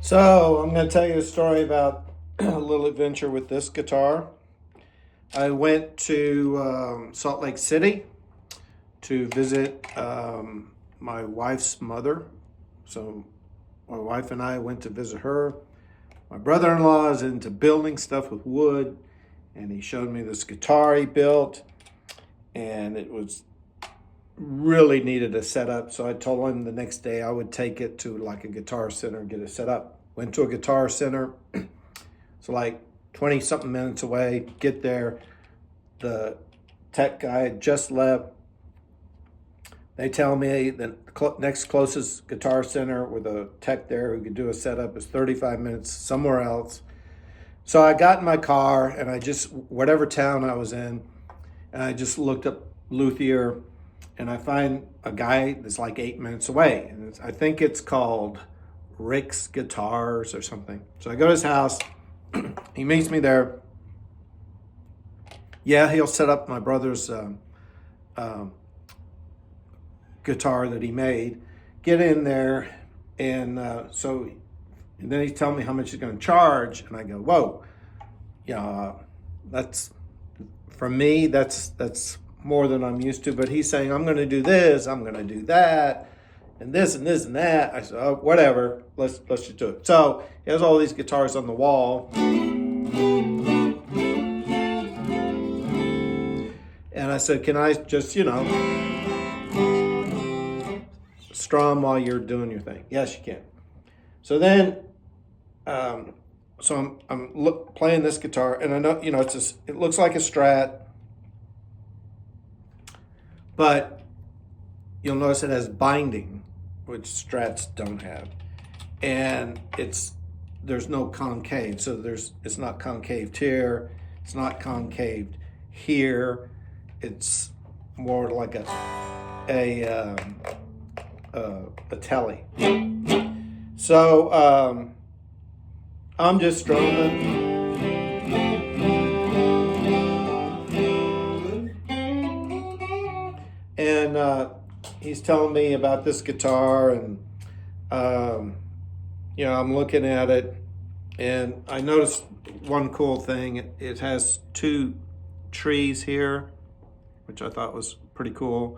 So I'm going to tell you a story about a little adventure with this guitar. I went to Salt Lake City to visit my wife's mother. So my wife and I went to visit her. My brother-in-law is into building stuff with wood, and he showed me this guitar he built, and it was really needed a setup. So I told him the next day I would take it to like a guitar center and get it set up. Went to a guitar center. So like 20 something minutes away, get there. The tech guy had just left. They tell me the next closest guitar center with a tech there who could do a setup is 35 minutes somewhere else. So I got in my car and I just, whatever town I was in, and I just looked up Luthier, and I find a guy that's like 8 minutes away. And I think it's called Rick's Guitars or something. So I go to his house. He meets me there. Yeah, he'll set up my brother's guitar that he made. Get in there, and and then he's telling me how much he's going to charge, and I go, "Whoa, that's for me. That's more than I'm used to." But he's saying, "I'm going to do this. I'm going to do that." And this and this and that. I said, "Oh, whatever. Let's just do it." So he has all these guitars on the wall, and I said, "Can I just, strum while you're doing your thing?" "Yes, you can." So then, I'm playing this guitar, and I know, it looks like a Strat, but you'll notice it has binding, which Strats don't have, and there's no concave. So it's not concaved here, it's not concaved here. It's more like a telly. So I'm just strumming. And he's telling me about this guitar, and I'm looking at it, and I noticed one cool thing. It has two trees here, which I thought was pretty cool.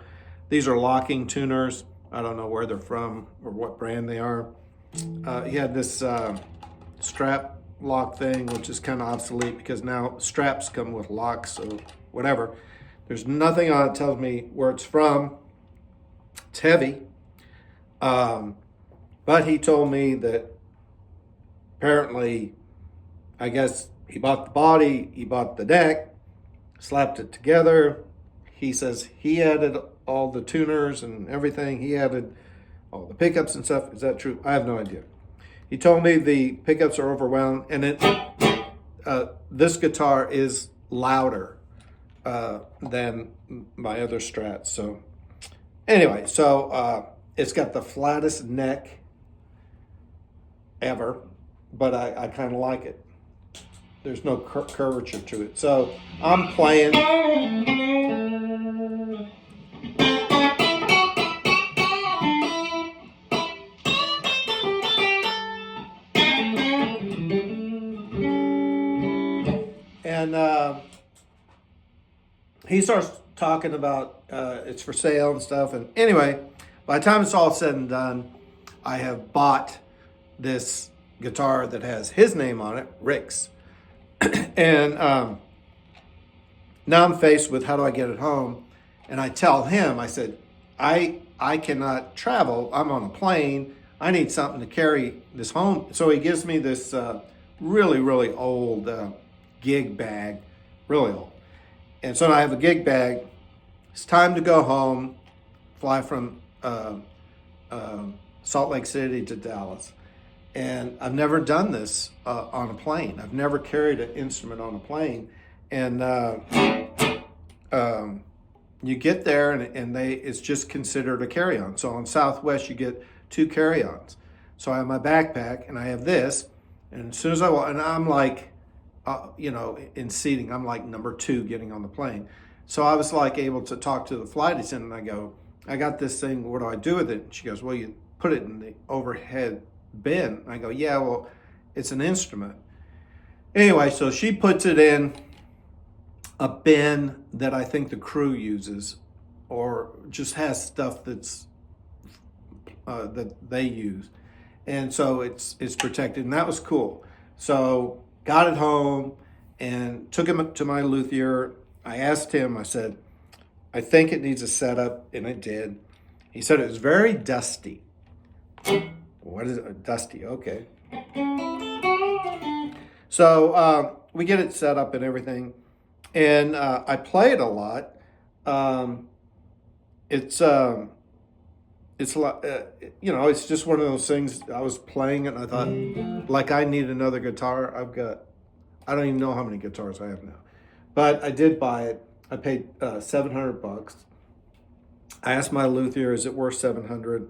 These are locking tuners. I don't know where they're from or what brand they are. He had this strap lock thing, which is kind of obsolete because now straps come with locks, so whatever. There's nothing on it that tells me where it's from. It's heavy. But he told me that apparently, I guess he bought the body, he bought the neck, slapped it together. He says he added all the tuners and everything. He added all the pickups and stuff. Is that true? I have no idea. He told me the pickups are overwhelmed, and this guitar is louder than my other Strats. So anyway, it's got the flattest neck ever, but I kind of like it. There's no curvature to it. So I'm playing. And he starts talking about it's for sale and stuff. And anyway, by the time it's all said and done, I have bought this guitar that has his name on it, Rick's. And now I'm faced with, how do I get it home? And I tell him, I said, I cannot travel. I'm on a plane. I need something to carry this home. So he gives me this really, really old gig bag, really old. And so I have a gig bag. It's time to go home, fly from Salt Lake City to Dallas. And I've never done this on a plane. I've never carried an instrument on a plane. And you get there, and it's just considered a carry-on. So on Southwest, you get 2 carry-ons. So I have my backpack, and I have this. And as soon as and I'm like, in seating, I'm like number 2 getting on the plane. So I was like able to talk to the flight attendant. I go, "I got this thing. What do I do with it?" And she goes, "Well, you put it in the overhead bin? I go, yeah, well, it's an instrument. Anyway, so she puts it in a bin that I think the crew uses, or just has stuff that's that they use, and so it's protected, and that was cool. So got it home and took him to my luthier. I asked him. I said, I think it needs a setup, and it did. He said it was very dusty. What is it? Dusty? Okay. So we get it set up and everything, and I play it a lot. It's a lot, it's just one of those things. I was playing it, and I thought, like, I need another guitar. I don't even know how many guitars I have now, but I did buy it. I paid $700. I asked my luthier, is it worth $700?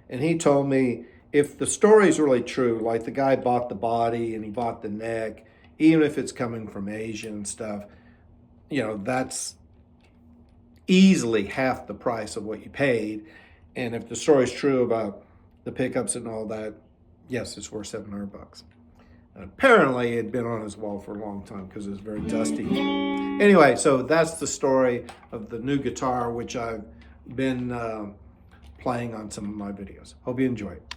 And he told me, if the story's really true, like the guy bought the body and he bought the neck, even if it's coming from Asia and stuff, that's easily half the price of what you paid. And if the story's true about the pickups and all that, yes, it's worth $700. Apparently, it had been on his wall for a long time because it was very dusty. Anyway, so that's the story of the new guitar, which I've been playing on some of my videos. Hope you enjoy it.